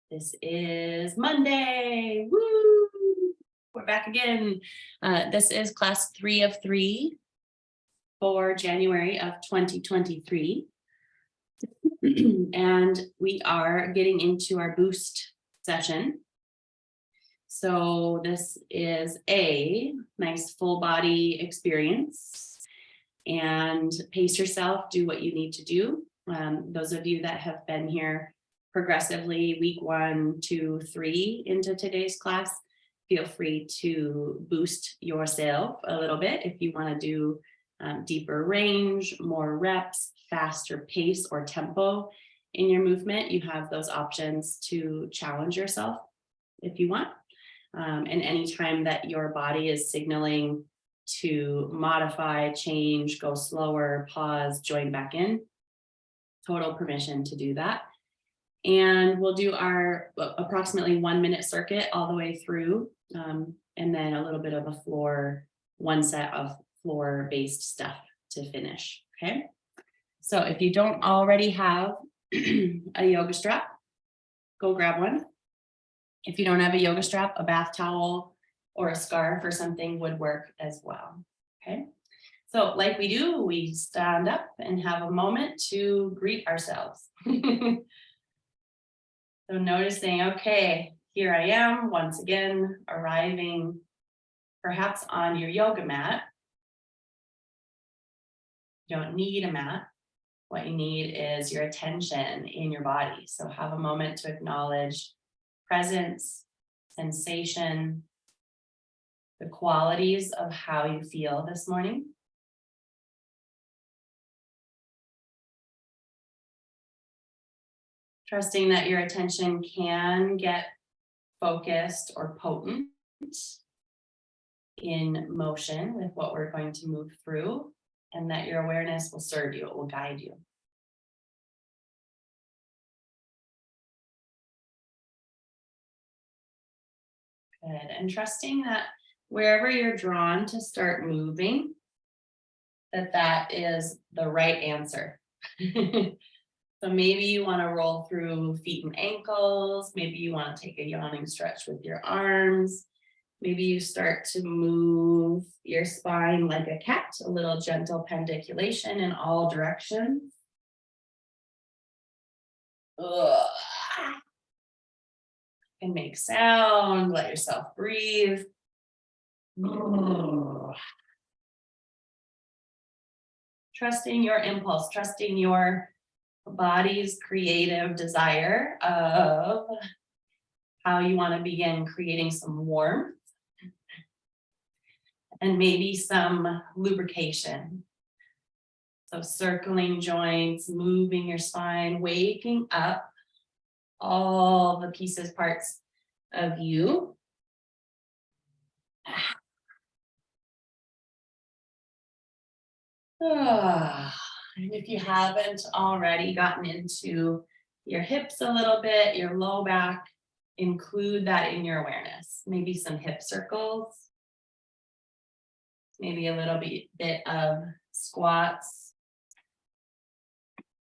This is Monday. Woo! We're back again. This is class 3 of 3 for January of 2023. And we are getting into our boost session. So this is a nice full body experience, and pace yourself, do what you need to do. Those of you that have been here progressively week 1, 2, 3 into today's class, feel free to boost yourself a little bit if you want to do deeper range, more reps, faster pace or tempo in your movement. You have those options to challenge yourself if you want. And anytime that your body is signaling to modify, change, go slower, pause, join back in, total permission to do that. And we'll do our approximately 1-minute circuit all the way through, and then a little bit of a floor, one set of floor-based stuff to finish, okay? So if you don't already have a yoga strap, go grab one. If you don't have a yoga strap, a bath towel or a scarf or something would work as well, okay? So like we do, we stand up and have a moment to greet ourselves. So noticing, okay, here I am once again, arriving perhaps on your yoga mat. You don't need a mat. What you need is your attention in your body. So have a moment to acknowledge presence, sensation, the qualities of how you feel this morning. Trusting that your attention can get focused or potent in motion with what we're going to move through, and that your awareness will serve you, it will guide you. Good, and trusting that wherever you're drawn to start moving, that is the right answer. So maybe you want to roll through feet and ankles. Maybe you want to take a yawning stretch with your arms. Maybe you start to move your spine like a cat, a little gentle pendiculation in all directions. Ugh. And make sound, let yourself breathe. Ugh. Trusting your impulse, trusting your body's creative desire of how you want to begin creating some warmth and maybe some lubrication. So circling joints, moving your spine, waking up all the pieces, parts of you. And if you haven't already gotten into your hips a little bit, your low back, include that in your awareness. Maybe some hip circles, maybe a little bit of squats.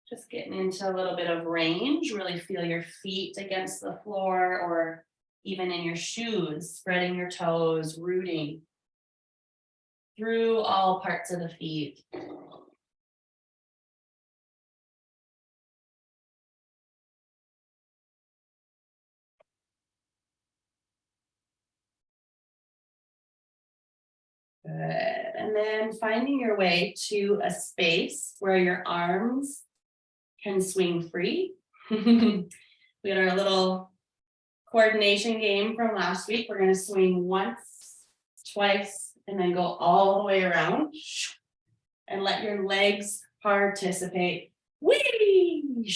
Just getting into a little bit of range, really feel your feet against the floor or even in your shoes, spreading your toes, rooting through all parts of the feet. Good. And then finding your way to a space where your arms can swing free. We had our little coordination game from last week. We're going to swing once, twice, and then go all the way around. And let your legs participate. Whee!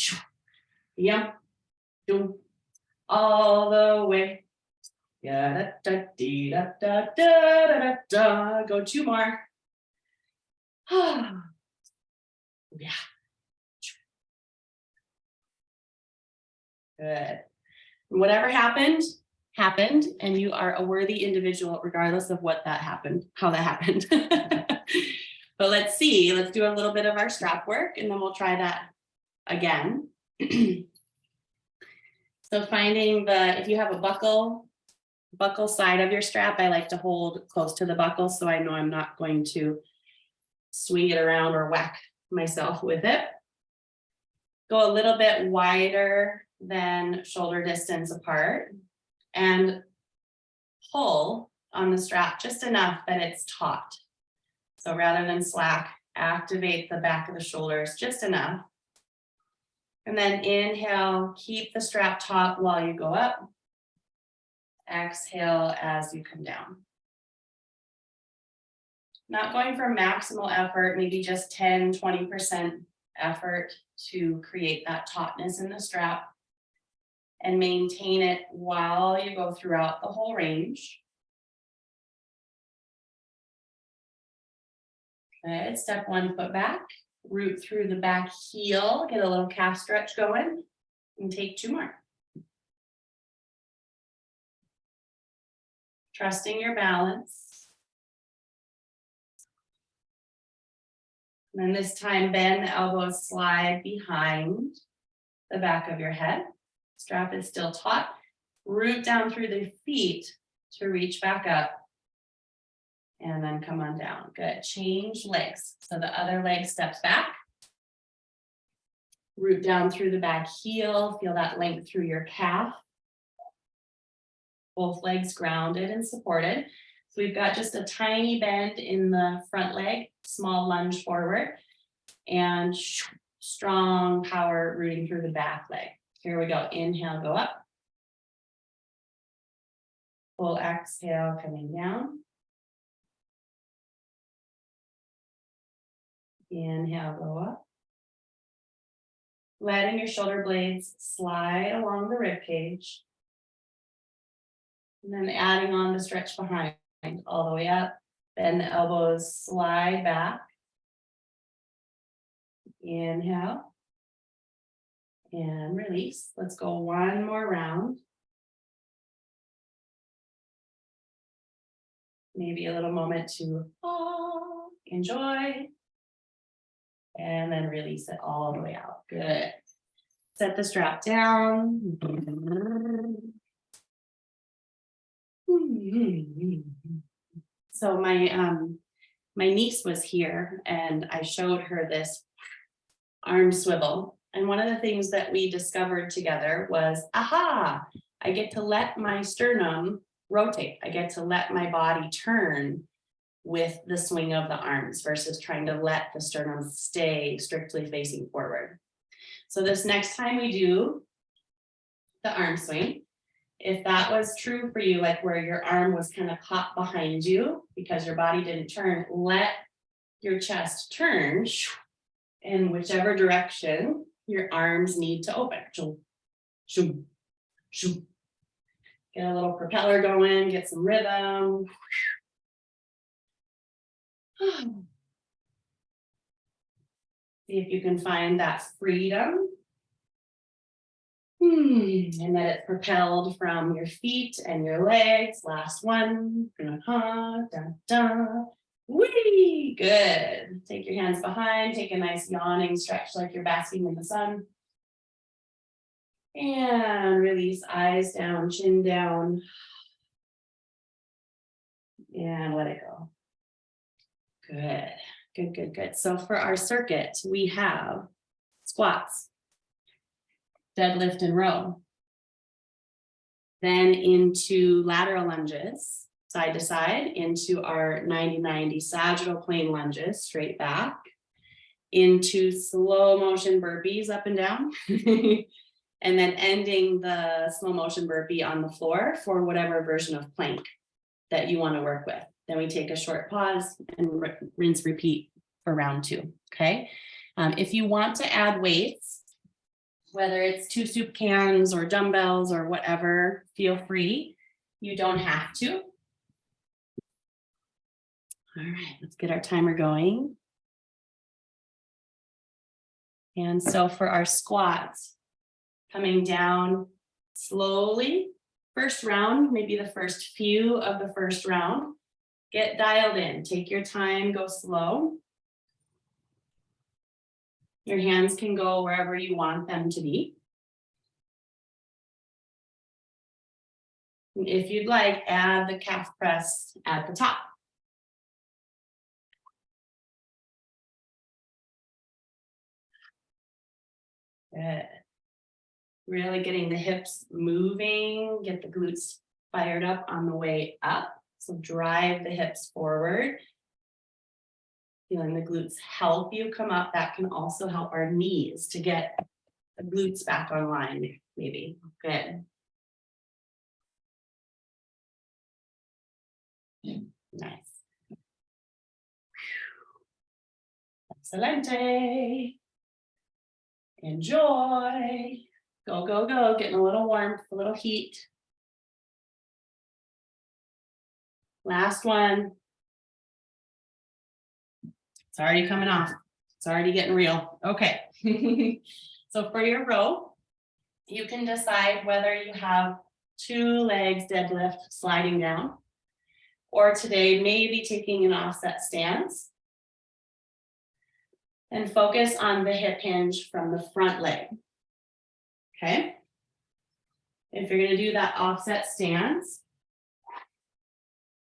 Yep. All the way. Yeah, da, da, da, da, da, da, da, da. Go 2 more. Yeah. Good. Whatever happened, and you are a worthy individual regardless of what that happened, how that happened. But let's see, let's do a little bit of our strap work and then we'll try that again. So finding if you have a buckle side of your strap, I like to hold close to the buckle so I know I'm not going to swing it around or whack myself with it. Go a little bit wider than shoulder distance apart and pull on the strap just enough that it's taut. So rather than slack, activate the back of the shoulders just enough. And then inhale, keep the strap taut while you go up. Exhale as you come down. Not going for maximal effort, maybe just 10, 20% effort to create that tautness in the strap and maintain it while you go throughout the whole range. Good, step one, foot back, root through the back heel, get a little calf stretch going, and take two more. Trusting your balance. And then this time, bend the elbows, slide behind the back of your head. Strap is still taut. Root down through the feet to reach back up. And then come on down. Good. Change legs. So the other leg steps back. Root down through the back heel. Feel that length through your calf. Both legs grounded and supported. So we've got just a tiny bend in the front leg, small lunge forward, and strong power rooting through the back leg. Here we go. Inhale, go up. Full exhale, coming down. Inhale, go up. Letting your shoulder blades slide along the rib cage. And then adding on the stretch behind all the way up. Bend the elbows, slide back. Inhale. And release. Let's go one more round. Maybe a little moment to enjoy. And then release it all the way out. Good. Set the strap down. So my niece was here and I showed her this arm swivel. And one of the things that we discovered together was, aha, I get to let my sternum rotate. I get to let my body turn with the swing of the arms versus trying to let the sternum stay strictly facing forward. So this next time we do the arm swing, if that was true for you, like where your arm was kind of caught behind you because your body didn't turn, let your chest turn in whichever direction your arms need to open. Get a little propeller going, get some rhythm. See if you can find that freedom. And that it's propelled from your feet and your legs. Last one. Whee! Good. Take your hands behind. Take a nice yawning stretch like you're basking in the sun. And release, eyes down, chin down. And let it go. Good. Good, good, good. So for our circuit, we have squats, deadlift and row, then into lateral lunges, side to side, into our 90-90 sagittal plane lunges, straight back, into slow motion burpees up and down, and then ending the slow motion burpee on the floor for whatever version of plank that you want to work with. Then we take a short pause and rinse, repeat for round two, okay? If you want to add weights, whether it's 2 soup cans or dumbbells or whatever, feel free. You don't have to. All right, let's get our timer going. And so for our squats, coming down slowly, first round, maybe the first few of the first round, get dialed in, take your time, go slow. Your hands can go wherever you want them to be. If you'd like, add the calf press at the top. Good. Really getting the hips moving, get the glutes fired up on the way up. So drive the hips forward. Feeling the glutes help you come up. That can also help our knees to get the glutes back online, maybe. Good. Nice. Excelente. Enjoy. Go, go, go. Getting a little warmth, a little heat. Last one. It's already coming off. It's already getting real. Okay. So for your row, you can decide whether you have 2 legs deadlift sliding down, or today maybe taking an offset stance. And focus on the hip hinge from the front leg. Okay. If you're going to do that offset stance,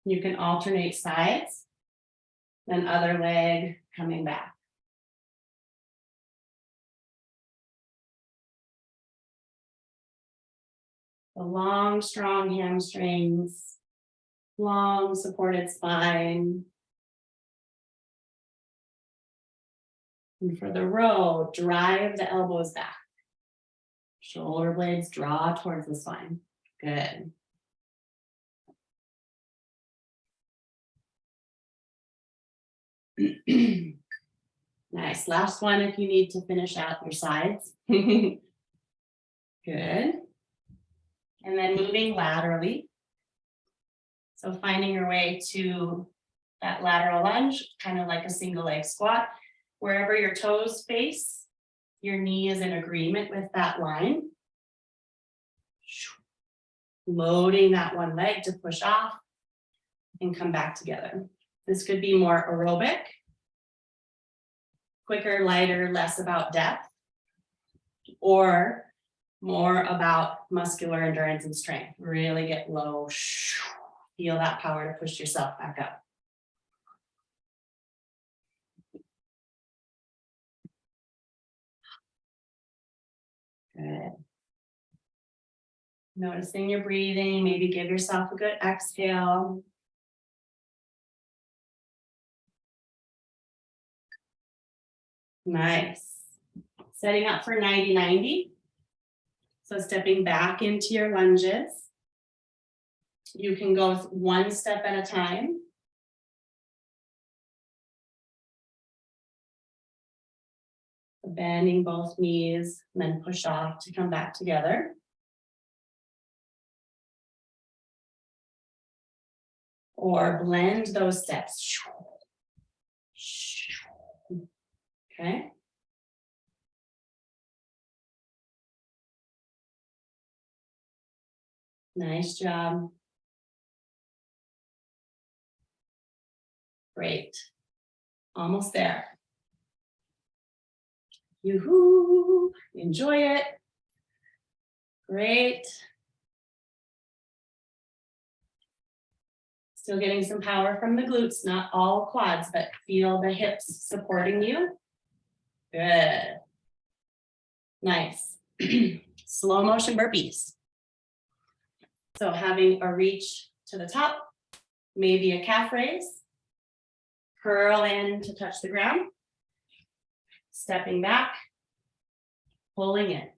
you can alternate sides, then other leg coming back. The long, strong hamstrings, long supported spine. And for the row, drive the elbows back. Shoulder blades draw towards the spine. Good. Nice. Last one if you need to finish out your sides. Good. And then moving laterally. So finding your way to that lateral lunge, kind of like a single leg squat. Wherever your toes face, your knee is in agreement with that line. Loading that one leg to push off and come back together. This could be more aerobic, quicker, lighter, less about depth, or more about muscular endurance and strength. Really get low, feel that power to push yourself back up. Good. Noticing your breathing, maybe give yourself a good exhale. Nice. Setting up for 90-90. So stepping back into your lunges. You can go one step at a time. Bending both knees, and then push off to come back together. Or blend those steps. Okay. Nice job. Great. Almost there. Yoo-hoo. Enjoy it. Great. Still getting some power from the glutes, not all quads, but feel the hips supporting you. Good. Nice. Slow motion burpees. So having a reach to the top, maybe a calf raise, curl in to touch the ground, stepping back, pulling in.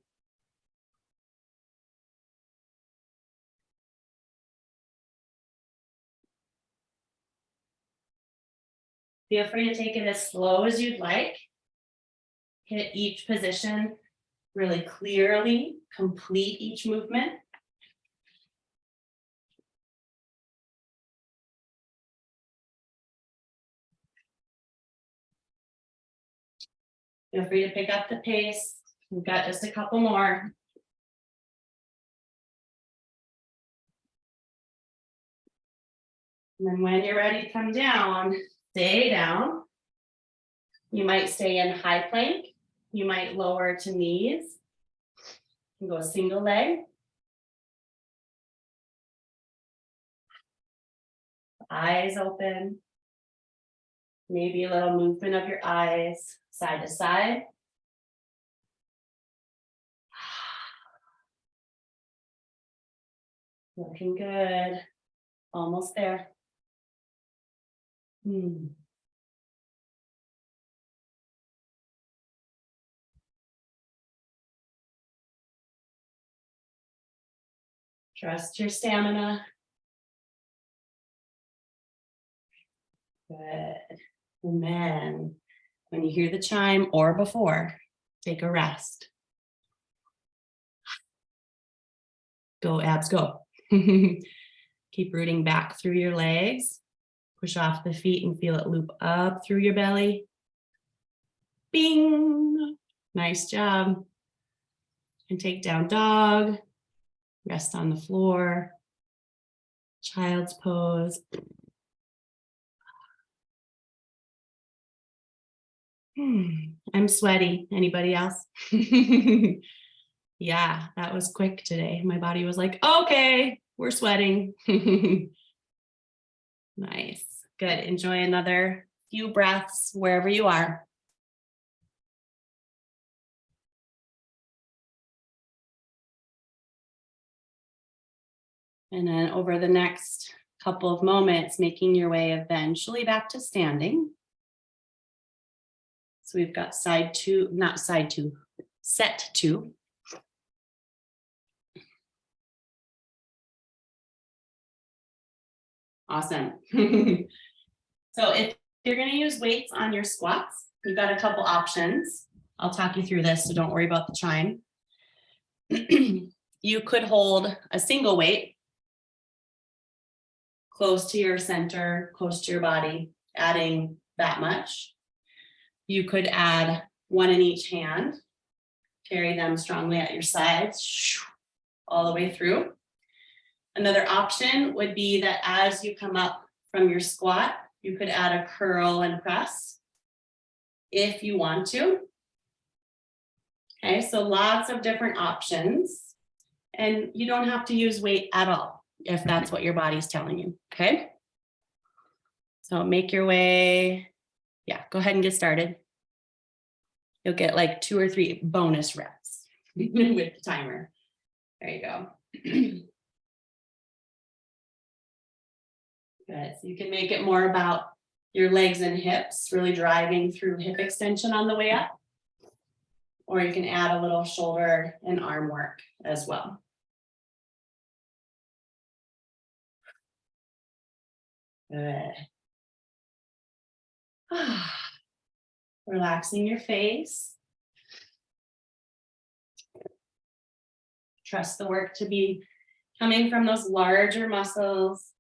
Feel free to take it as slow as you'd like. Hit each position really clearly, complete each movement. Feel free to pick up the pace. We've got just a couple more. And then when you're ready to come down, stay down. You might stay in high plank. You might lower to knees. You can go single leg. Eyes open. Maybe a little movement of your eyes side to side. Looking good. Almost there. Trust your stamina. Good. And then when you hear the chime or before, take a rest. Go, abs, go. Keep rooting back through your legs. Push off the feet and feel it loop up through your belly. Bing. Nice job. And take down dog. Rest on the floor. Child's pose. I'm sweaty. Anybody else? Yeah, that was quick today. My body was like, okay, we're sweating. Nice. Good. Enjoy another few breaths wherever you are. And then over the next couple of moments, making your way eventually back to standing. So we've got set two. Awesome. So if you're going to use weights on your squats, we've got a couple options. I'll talk you through this, so don't worry about the chime. You could hold a single weight close to your center, close to your body, adding that much. You could add one in each hand, carry them strongly at your sides, all the way through. Another option would be that as you come up from your squat, you could add a curl and press if you want to. Okay, so lots of different options. And you don't have to use weight at all if that's what your body's telling you, okay? So make your way, yeah, go ahead and get started. You'll get like 2 or 3 bonus reps with the timer. There you go. Good, so you can make it more about your legs and hips, really driving through hip extension on the way up. Or you can add a little shoulder and arm work as well. Good. Relaxing your face. Trust the work to be coming from those larger muscles.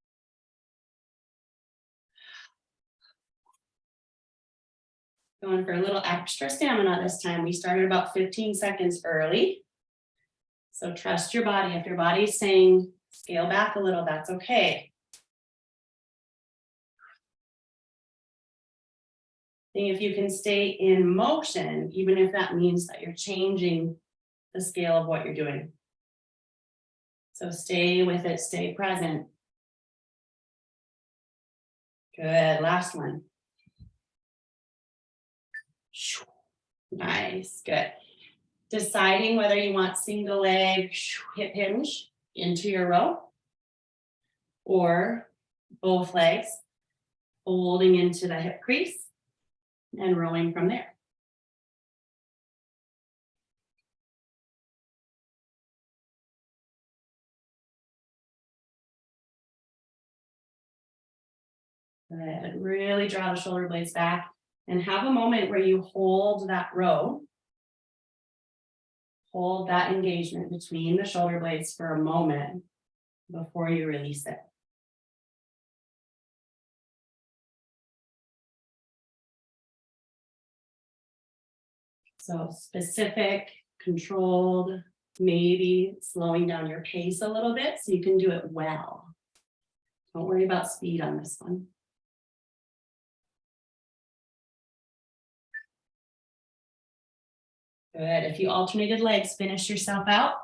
Going for a little extra stamina this time. We started about 15 seconds early. So trust your body. If your body's saying scale back a little, that's okay. Think if you can stay in motion, even if that means that you're changing the scale of what you're doing. So stay with it, stay present. Good, last one. Nice, good. Deciding whether you want single leg hip hinge into your row or both legs folding into the hip crease and rowing from there. Good. Really draw the shoulder blades back and have a moment where you hold that row. Hold that engagement between the shoulder blades for a moment before you release it. So specific, controlled, maybe slowing down your pace a little bit so you can do it well. Don't worry about speed on this one. Good. If you alternated legs, finish yourself out.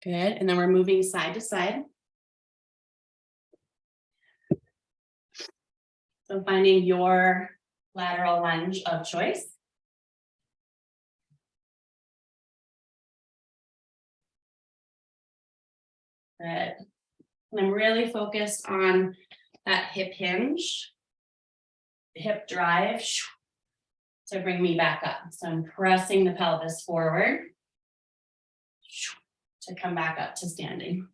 Good. And then we're moving side to side. So finding your lateral lunge of choice. Good. And I'm really focused on that hip hinge, hip drive to bring me back up. So I'm pressing the pelvis forward to come back up to standing.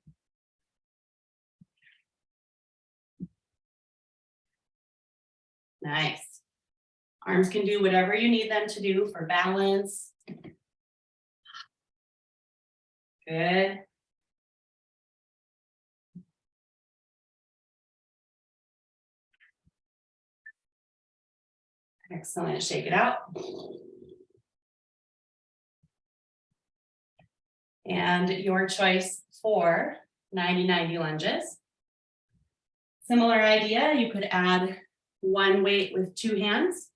Nice. Arms can do whatever you need them to do for balance. Good. Excellent. Shake it out. And your choice for 90-90 lunges. Similar idea, you could add one weight with two hands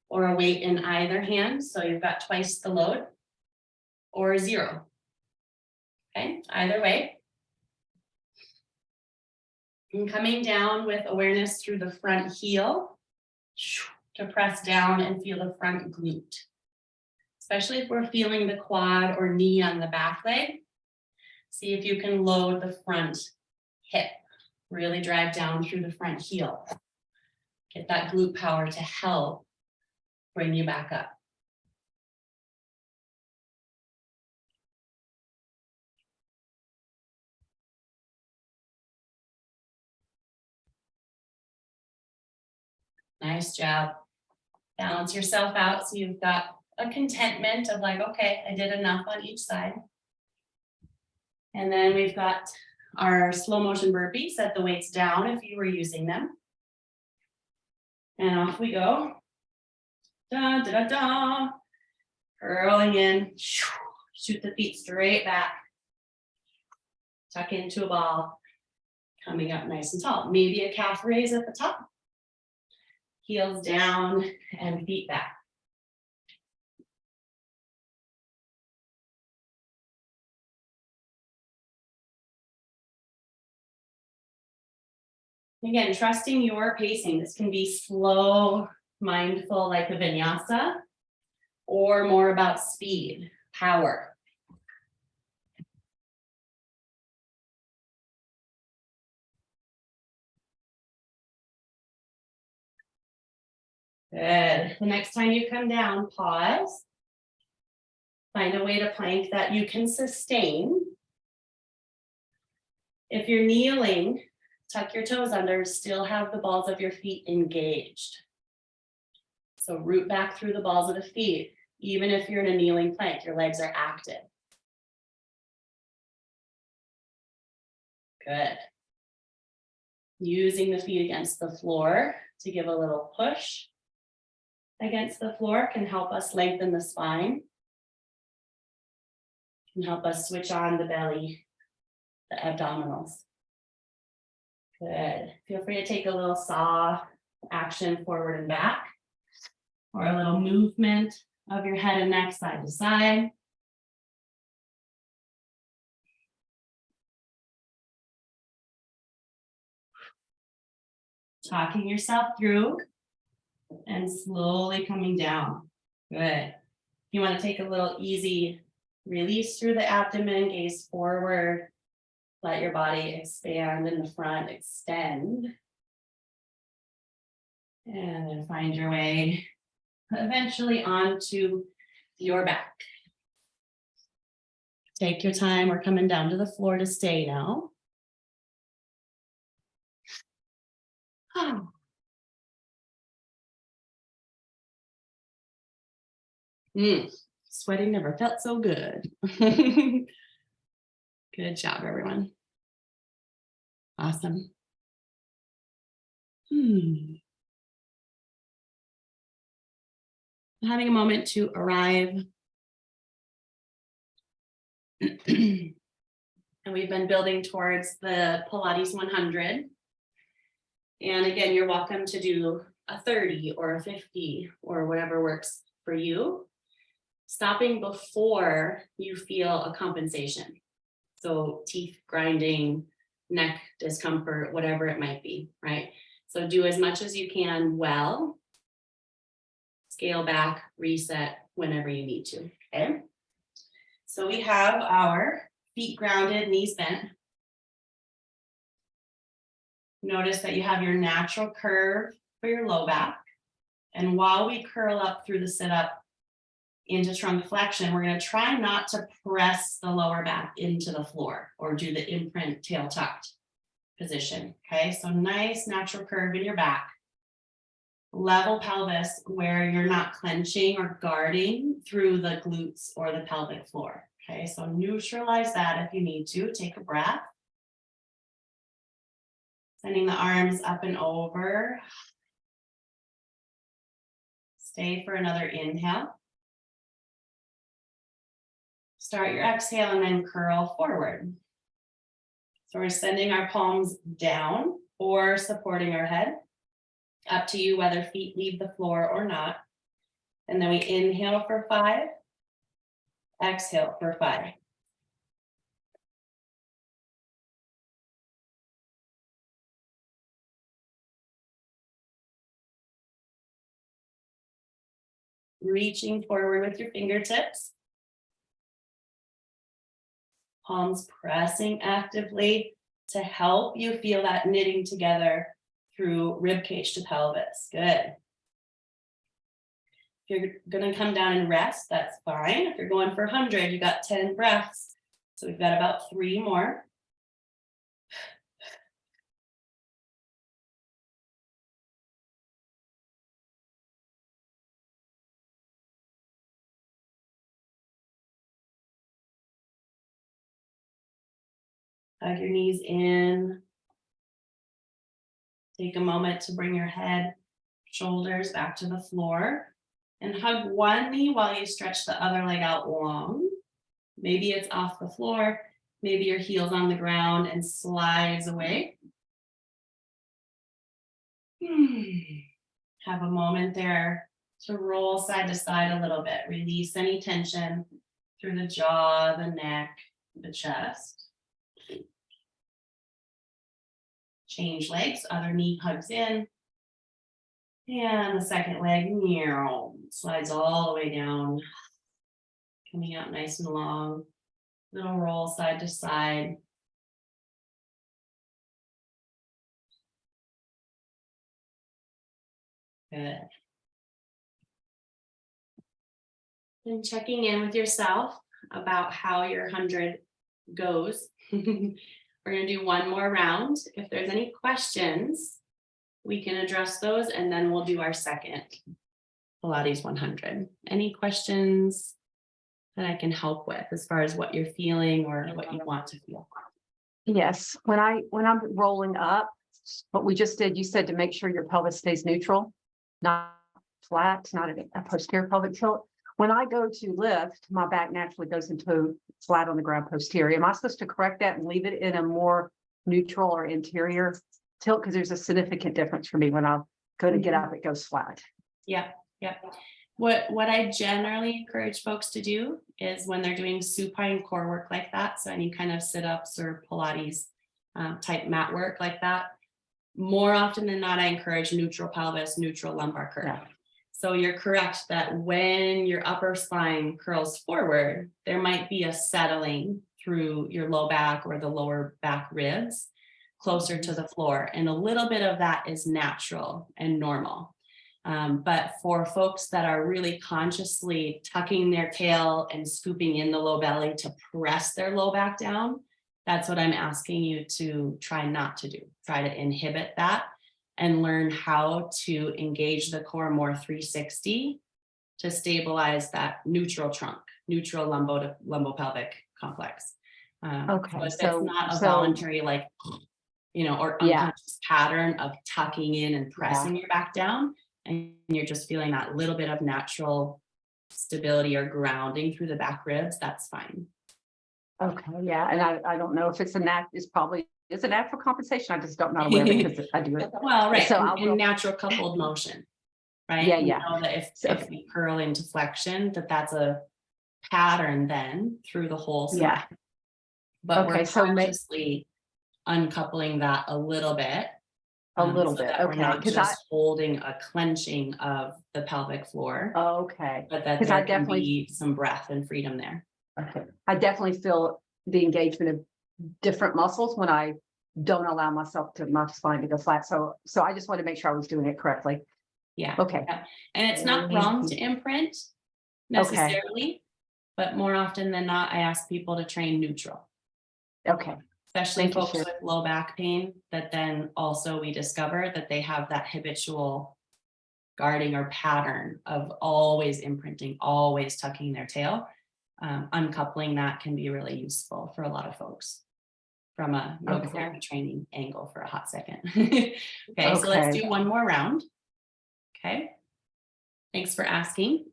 or a weight in either hand. So you've got twice the load or 0. Okay, either way. And coming down with awareness through the front heel to press down and feel the front glute. Especially if we're feeling the quad or knee on the back leg. See if you can load the front hip. Really drive down through the front heel. Get that glute power to help bring you back up. Nice job. Balance yourself out so you've got a contentment of like, okay, I did enough on each side. And then we've got our slow motion burpees. Set the weights down if you were using them. And off we go. Da, da, da, da. Curling in. Shoot the feet straight back. Tuck into a ball. Coming up nice and tall. Maybe a calf raise at the top. Heels down and feet back. Again, trusting your pacing. This can be slow, mindful, like a vinyasa, or more about speed, power. Good. The next time you come down, pause. Find a way to plank that you can sustain. If you're kneeling, tuck your toes under, still have the balls of your feet engaged. So root back through the balls of the feet. Even if you're in a kneeling plank, your legs are active. Good. Using the feet against the floor to give a little push against the floor can help us lengthen the spine. Can help us switch on the belly, the abdominals. Good. Feel free to take a little saw action forward and back, or a little movement of your head and neck side to side. Talking yourself through and slowly coming down. Good. You want to take a little easy release through the abdomen, gaze forward. Let your body expand in the front, extend. And then find your way eventually onto your back. Take your time. We're coming down to the floor to stay now. Sweating never felt so good. Good job, everyone. Awesome. Having a moment to arrive. And we've been building towards the Pilates 100. And again, you're welcome to do a 30 or a 50 or whatever works for you. Stopping before you feel a compensation. So teeth grinding, neck discomfort, whatever it might be, right? So do as much as you can well. Scale back, reset whenever you need to, okay? So we have our feet grounded, knees bent. Notice that you have your natural curve for your low back. And while we curl up through the sit-up into trunk flexion, we're going to try not to press the lower back into the floor or do the imprint tail tucked position, okay? So nice natural curve in your back. Level pelvis where you're not clenching or guarding through the glutes or the pelvic floor. Okay, so neutralize that if you need to. Take a breath. Sending the arms up and over. Stay for another inhale. Start your exhale and then curl forward. So we're sending our palms down or supporting our head. Up to you whether feet leave the floor or not. And then we inhale for 5. Exhale for 5. Reaching forward with your fingertips. Palms pressing actively to help you feel that knitting together through rib cage to pelvis. Good. If you're going to come down and rest, that's fine. If you're going for 100, you got 10 breaths. So we've got about 3 more. Hug your knees in. Take a moment to bring your head, shoulders back to the floor. And hug one knee while you stretch the other leg out long. Maybe it's off the floor. Maybe your heel's on the ground and slides away. Have a moment there to roll side to side a little bit. Release any tension through the jaw, the neck, the chest. Change legs, other knee hugs in. And the second leg slides all the way down. Coming out nice and long. Little roll side to side. Good. And checking in with yourself about how your 100 goes. We're going to do one more round. If there's any questions, we can address those and then we'll do our second Pilates 100. Any questions that I can help with as far as what you're feeling or what you want to feel? Yes, when I'm rolling up, what we just did, you said to make sure your pelvis stays neutral, not flat, not a posterior pelvic tilt. When I go to lift, my back naturally goes into flat on the ground posterior. Am I supposed to correct that and leave it in a more neutral or interior tilt? Because there's a significant difference for me when I go to get up, it goes flat. Yeah. What I generally encourage folks to do is when they're doing supine core work like that, so any kind of sit-ups or Pilates type mat work like that, more often than not, I encourage neutral pelvis, neutral lumbar curve. Yeah. So you're correct that when your upper spine curls forward, there might be a settling through your low back or the lower back ribs closer to the floor. And a little bit of that is natural and normal. But for folks that are really consciously tucking their tail and scooping in the low belly to press their low back down, that's what I'm asking you to try not to do. Try to inhibit that and learn how to engage the core more 360 to stabilize that neutral trunk, neutral lumbopelvic complex. Okay, so it's not a voluntary or unconscious pattern of tucking in and pressing your back down, and you're just feeling that little bit of natural stability or grounding through the back ribs, that's fine. Okay, yeah, and I don't know if it's it's a natural compensation. I just don't know where because I do it. Well, right, so in natural coupled motion, right? Yeah. You know that if we curl into flexion, that's a pattern then through the whole spine. Yeah. But we're consciously uncoupling that a little bit A little so bit, that we're okay, not 'cause just holding a clenching of the pelvic floor, okay, but that 'cause I there can definitely- be some breath and freedom there. okay. I definitely feel the engagement of different muscles when I don't allow myself to, my spine to go flat. So I just wanted to make sure I was doing it correctly. Yeah. Okay, Yeah. And it's not wrong to imprint necessarily, but more often than not, I ask people to train neutral, okay, especially Thank you, folks Sherry. with low back pain, that then also we discover that they have that habitual guarding or pattern of always imprinting, always tucking their tail. Uncoupling that can be really useful for a lot of folks from a yoga Okay. therapy training angle for a hot second. Okay, so let's Okay. do one more round. Okay. Thanks for asking.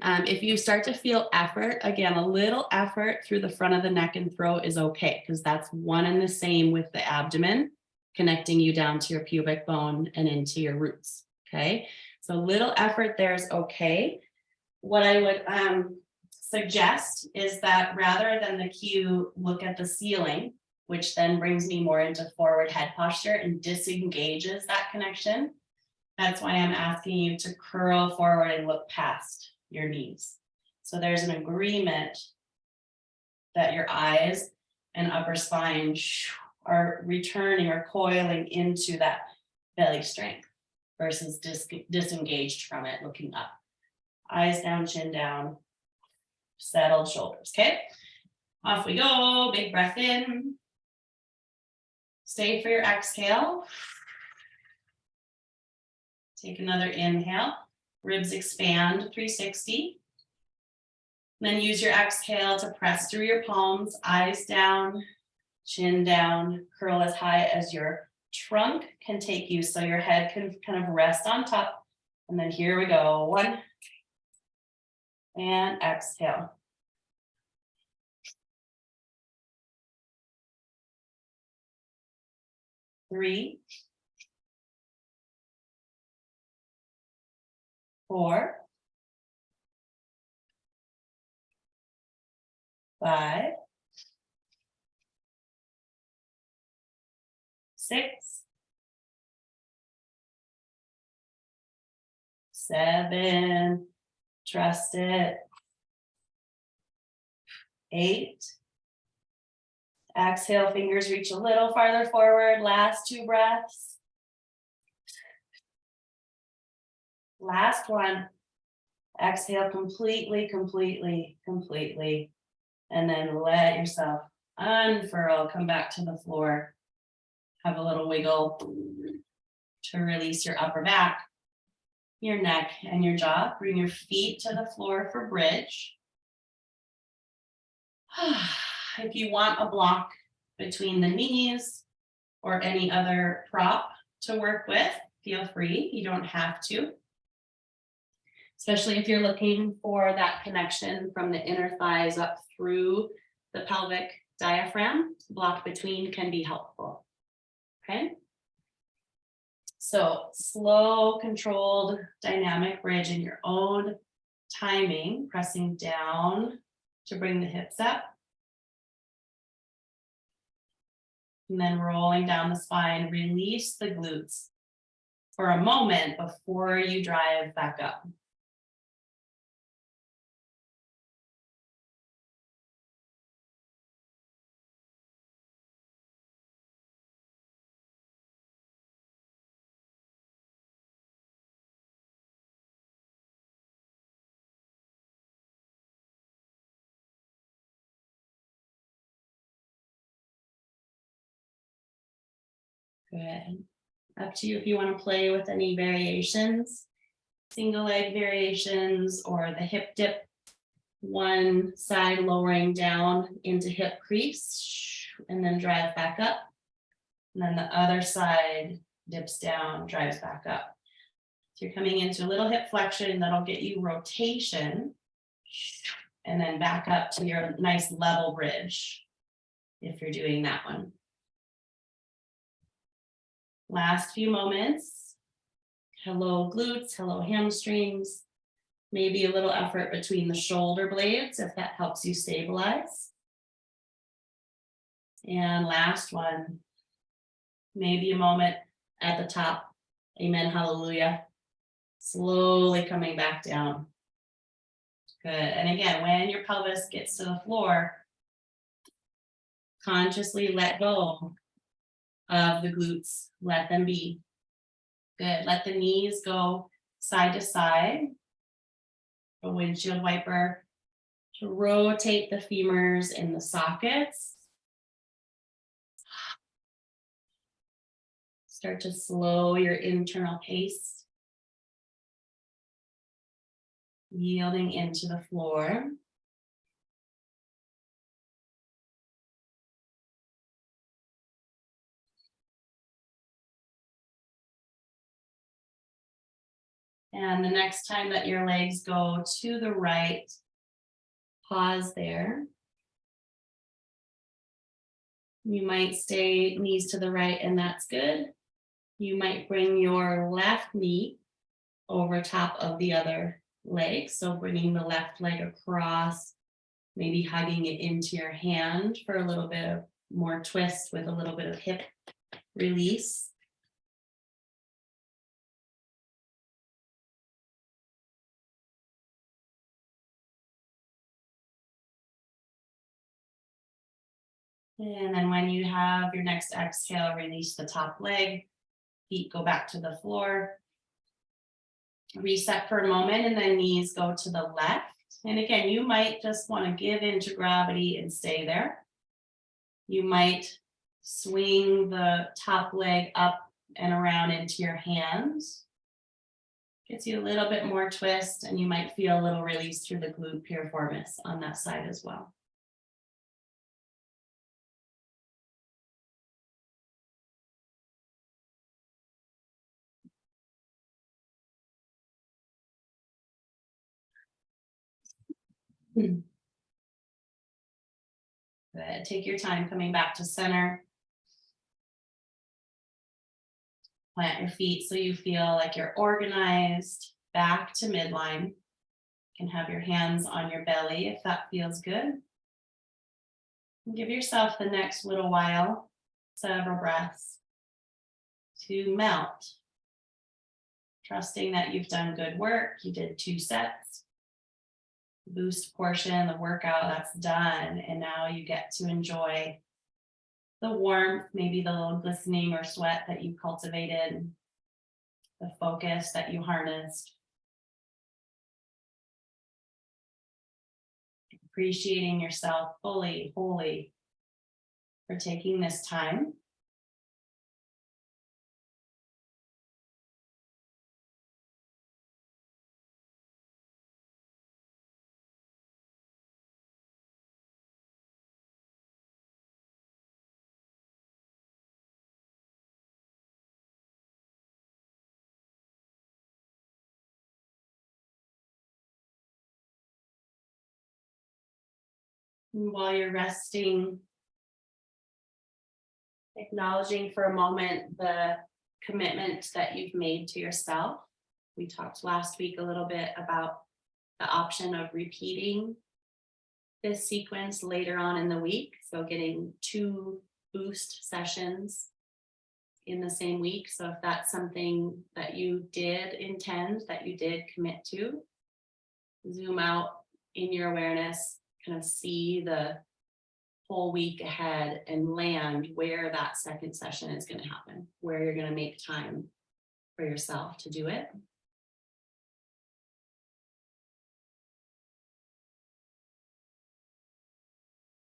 If you start to feel effort, again, a little effort through the front of the neck and throat is okay, because that's one and the same with the abdomen, connecting you down to your pubic bone and into your roots. Okay, so little effort there is okay. What I would suggest is that rather than the cue, look at the ceiling, which then brings me more into forward head posture and disengages that connection. That's why I'm asking you to curl forward and look past your knees. So there's an agreement that your eyes and upper spine are returning or coiling into that belly strength versus disengaged from it, looking up. Eyes down, chin down, settled shoulders. Okay, off we go. Big breath in. Stay for your exhale. Take another inhale. Ribs expand 360. Then use your exhale to press through your palms, eyes down, chin down, curl as high as your trunk can take you so your head can kind of rest on top. And then here we go. 1 and exhale. 3, 4, 5, 6, 7, trust it. 8. Exhale, fingers reach a little farther forward. Last 2 breaths. Last one. Exhale completely, completely, completely. And then let yourself unfurl, come back to the floor. Have a little wiggle to release your upper back, your neck, and your jaw. Bring your feet to the floor for bridge. If you want a block between the knees or any other prop to work with, feel free. You don't have to. Especially if you're looking for that connection from the inner thighs up through the pelvic diaphragm, block between can be helpful. Okay. So slow, controlled, dynamic bridge in your own timing, pressing down to bring the hips up. And then rolling down the spine, release the glutes for a moment before you drive back up. Good. Up to you if you want to play with any variations, single leg variations, or the hip dip, one side lowering down into hip crease and then drive back up. And then the other side dips down, drives back up. So you're coming into a little hip flexion that'll get you rotation and then back up to your nice level bridge if you're doing that one. Last few moments. Hello glutes, hello hamstrings. Maybe a little effort between the shoulder blades if that helps you stabilize. And last one. Maybe a moment at the top. Amen, hallelujah. Slowly coming back down. Good. And again, when your pelvis gets to the floor, consciously let go of the glutes. Let them be. Good. Let the knees go side to side. A windshield wiper to rotate the femurs in the sockets. Start to slow your internal pace. Yielding into the floor. And the next time that your legs go to the right, pause there. You might stay knees to the right, and that's good. You might bring your left knee over top of the other leg. So bringing the left leg across, maybe hugging it into your hand for a little bit of more twist with a little bit of hip release. And then when you have your next exhale, release the top leg, feet go back to the floor. Reset for a moment, and then knees go to the left. And again, you might just want to give into gravity and stay there. You might swing the top leg up and around into your hands. Gets you a little bit more twist, and you might feel a little release through the glute piriformis on that side as well. Good. Take your time coming back to center. Plant your feet so you feel like you're organized back to midline. You can have your hands on your belly if that feels good. And give yourself the next little while, several breaths, to melt. Trusting that you've done good work. You did 2 sets. Boost portion, the workout, that's done. And now you get to enjoy the warmth, maybe the little glistening or sweat that you cultivated, the focus that you harnessed. Appreciating yourself fully, wholly for taking this time. And while you're resting, acknowledging for a moment the commitment that you've made to yourself. We talked last week a little bit about the option of repeating this sequence later on in the week. So getting 2 boost sessions in the same week. So if that's something that you did intend, that you did commit to, zoom out in your awareness, kind of see the whole week ahead and land where that second session is going to happen, where you're going to make time for yourself to do it.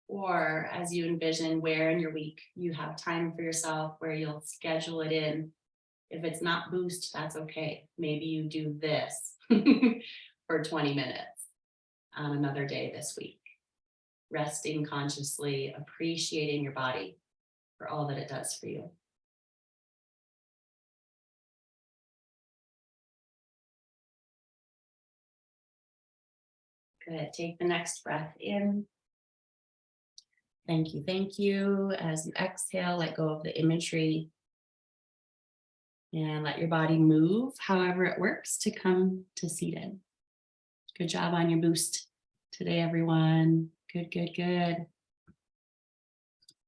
Or as you envision where in your week you have time for yourself, where you'll schedule it in. If it's not boost, that's okay. Maybe you do this for 20 minutes on another day this week. Resting consciously, appreciating your body for all that it does for you. Good. Take the next breath in. Thank you. Thank you. As you exhale, let go of the imagery and let your body move however it works to come to seated. Good job on your boost today, everyone. Good, good, good.